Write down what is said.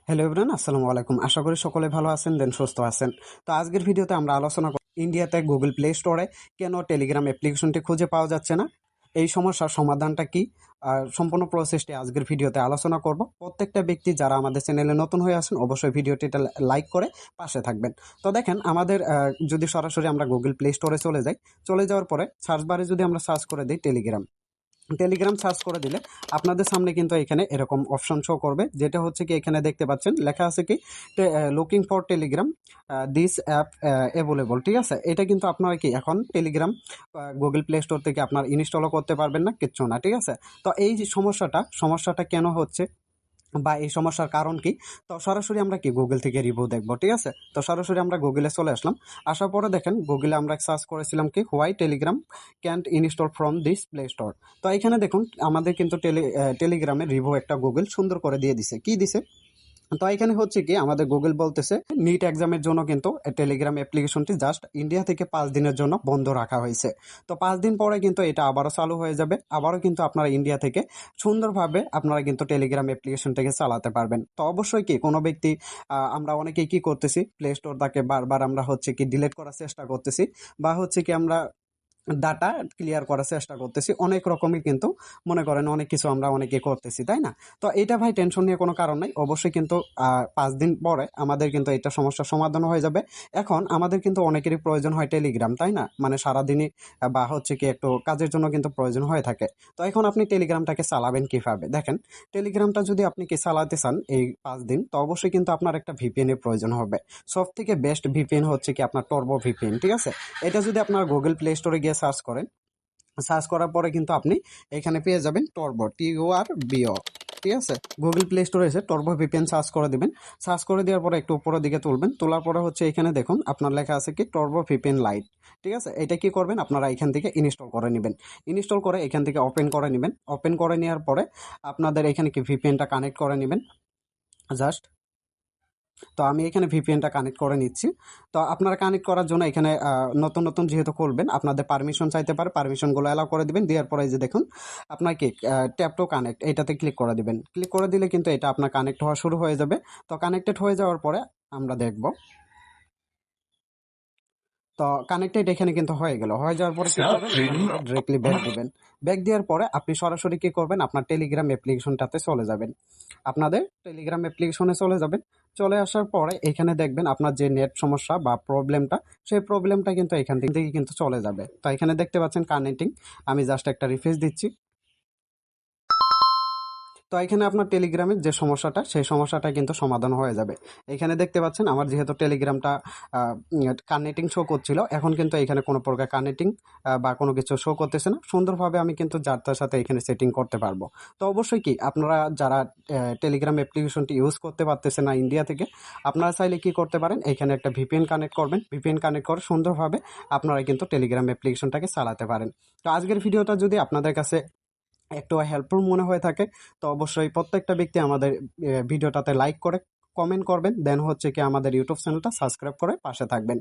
Hello everyone, আসসালামু আলাইকুম। আশা করি সকলে ভালো আছেন, সুস্থ আছেন। তো আজকের ভিডিওতে আমরা আলোচনা করব ইন্ডিয়াতে গুগল প্লে স্টোরে কেন টেলিগ্রাম অ্যাপ্লিকেশনটি খুঁজে পাওয়া যাচ্ছে না, এই সমস্যার সমাধানটা কি। আর সম্পূর্ণ প্রসেসটি আজকের ভিডিওতে আলোচনা করব। প্রত্যেকটা ব্যক্তি যারা আমাদের চ্যানেলে নতুন হয়ে আছেন অবশ্যই ভিডিওটিতে লাইক করে পাশে থাকবেন। তো দেখেন, আমাদের যদি সরাসরি আমরা গুগল প্লে স্টোরে চলে যাওয়ার পরে সার্চ বারে যদি আমরা সার্চ করে দিই টেলিগ্রাম সার্চ করে দিলে আপনাদের সামনে কিন্তু এখানে এরকম অপশন শো করবে, যেটা হচ্ছে কি এখানে দেখতে পাচ্ছেন লেখা আছে কি looking for Telegram this app available. ঠিক আছে, এটা কিন্তু আপনারা কি এখন টেলিগ্রাম গুগল প্লে স্টোর থেকে আপনার ইনস্টলও করতে পারবেন না, কিচ্ছু না। ঠিক আছে, তো এই যে সমস্যাটা কেন হচ্ছে বা এই সমস্যার কারণ কি, তো সরাসরি আমরা কি গুগল থেকে রিভিউ দেখবো। ঠিক আছে, তো সরাসরি আমরা গুগলে চলে আসলাম। আসার পরে দেখেন গুগলে আমরা সার্চ করেছিলাম কি why Telegram can't install from this play store. তো এখানে দেখুন আমাদের কিন্তু টেলিগ্রামের রিভিউ একটা গুগল সুন্দর করে দিয়ে দিছে। কি দিছে, তো এখানে হচ্ছে কি আমাদের গুগল বলতেছে নিট এক্সামের জন্য কিন্তু টেলিগ্রাম অ্যাপ্লিকেশনটি জাস্ট ইন্ডিয়া থেকে 5 দিনের জন্য বন্ধ রাখা হয়েছে। তো 5 দিন পরে কিন্তু এটা আবারও চালু হয়ে যাবে, আবারও কিন্তু আপনারা ইন্ডিয়া থেকে সুন্দরভাবে আপনারা কিন্তু টেলিগ্রাম অ্যাপ্লিকেশনটাকে চালাতে পারবেন। তো অবশ্যই কি কোনো ব্যক্তি আমরা অনেকেই কি করতেছি, প্লে স্টোর তাকে বারবার আমরা হচ্ছে কি ডিলিট করার চেষ্টা করতেছি, বা হচ্ছে কি আমরা ডাটা ক্লিয়ার করার চেষ্টা করতেছি, অনেক রকমই কিন্তু মনে করেন অনেক কিছু আমরা অনেকে করতেছি, তাই না? তো এটা ভাই টেনশন নিয়ে কোনো কারণ নাই, অবশ্যই কিন্তু 5 দিন পরে আমাদের কিন্তু এটা সমস্যার সমাধান হয়ে যাবে। এখন আমাদের কিন্তু অনেকেরই প্রয়োজন হয় টেলিগ্রাম, তাই না? মানে সারাদিনই বা হচ্ছে কি একটু কাজের জন্য কিন্তু প্রয়োজন হয়ে থাকে। তো এখন আপনি টেলিগ্রামটাকে চালাবেন কিভাবে? দেখেন, টেলিগ্রামটা যদি আপনি কি চালাতে চান এই 5 দিন, তো অবশ্যই কিন্তু আপনার একটা ভিপিএন এর প্রয়োজন হবে। সব থেকে বেস্ট ভিপিএন হচ্ছে কি আপনার টর্বো ভিপিএন। ঠিক আছে, এটা যদি আপনার গুগল প্লে স্টোরে গিয়ে সার্চ করেন, সার্চ করার পরে কিন্তু আপনি এখানে পেয়ে যাবেন টর্বো, TORBO। ঠিক আছে, গুগল প্লে স্টোরে এসে টর্বো ভিপিএন সার্চ করে দিবেন। সার্চ করে দেওয়ার পরে একটু উপরের দিকে তুলবেন, তোলার পরে হচ্ছে এখানে দেখুন আপনার লেখা আছে কি টর্বো ভিপিএন লাইট। ঠিক আছে, এটা কি করবেন আপনারা এখান থেকে ইনস্টল করে নেবেন। ইনস্টল করে এখান থেকে ওপেন করে নেবেন। ওপেন করে নেওয়ার পরে আপনাদের এখানে কি ভিপিএনটা কানেক্ট করে নেবেন জাস্ট। তো আমি এখানে ভিপিএনটা কানেক্ট করে নিচ্ছি। তো আপনারা কানেক্ট করার জন্য এখানে নতুন নতুন যেহেতু করবেন আপনাদের পারমিশন চাইতে পারে, পারমিশনগুলো অ্যালাউ করে দিবেন। দেওয়ার পরে এই যে দেখুন আপনার কি ট্যাপ টু কানেক্ট, এটাতে ক্লিক করে দিবেন। ক্লিক করে দিলে কিন্তু এটা আপনার কানেক্ট হওয়া শুরু হয়ে যাবে। তো কানেক্টেড হয়ে যাওয়ার পরে আমরা দেখব, তো কানেক্টেড এখানে কিন্তু হয়ে গেল। হয়ে যাওয়ার পরে কি করবেন, ডিরেক্টলি ব্যাক দিবেন। ব্যাক দেওয়ার পরে আপনি সরাসরি কি করবেন, আপনার টেলিগ্রাম অ্যাপ্লিকেশনটাতে চলে যাবেন। আপনাদের টেলিগ্রাম অ্যাপ্লিকেশনে চলে যাবেন। চলে আসার পরে এখানে দেখবেন আপনার যে নেট সমস্যা বা প্রবলেমটা, সেই প্রবলেমটা কিন্তু এখান থেকে কিন্তু চলে যাবে। তো এখানে দেখতে পাচ্ছেন কানেক্টিং, আমি জাস্ট একটা রিফ্রেশ দিচ্ছি। তো এখানে আপনার টেলিগ্রামের যে সমস্যাটা, সেই সমস্যাটা কিন্তু সমাধান হয়ে যাবে। এখানে দেখতে পাচ্ছেন আমার যেহেতু টেলিগ্রামটা কানেক্টিং শো করছিল, এখন কিন্তু এখানে কোনো প্রকার কানেক্টিং বা কোনো কিছু শো করতেছে না। সুন্দরভাবে আমি কিন্তু যার তার সাথে এখানে সেটিং করতে পারবো। তো অবশ্যই কি আপনারা যারা টেলিগ্রাম অ্যাপ্লিকেশনটি ইউজ করতে পারতেছেন না ইন্ডিয়া থেকে, আপনারা চাইলে কি করতে পারেন, এখানে একটা ভিপিএন কানেক্ট করবেন। ভিপিএন কানেক্ট করে সুন্দরভাবে আপনারা কিন্তু টেলিগ্রাম অ্যাপ্লিকেশনটাকে চালাতে পারেন। তো আজকের ভিডিওটা যদি আপনাদের কাছে একটু হেল্পফুল মনে হয়ে থাকে, তো অবশ্যই প্রত্যেকটা ব্যক্তি আমাদের ভিডিওটাতে লাইক করে কমেন্ট করবেন, দেন হচ্ছে কি আমাদের ইউটিউব চ্যানেলটা সাবস্ক্রাইব করে পাশে থাকবেন।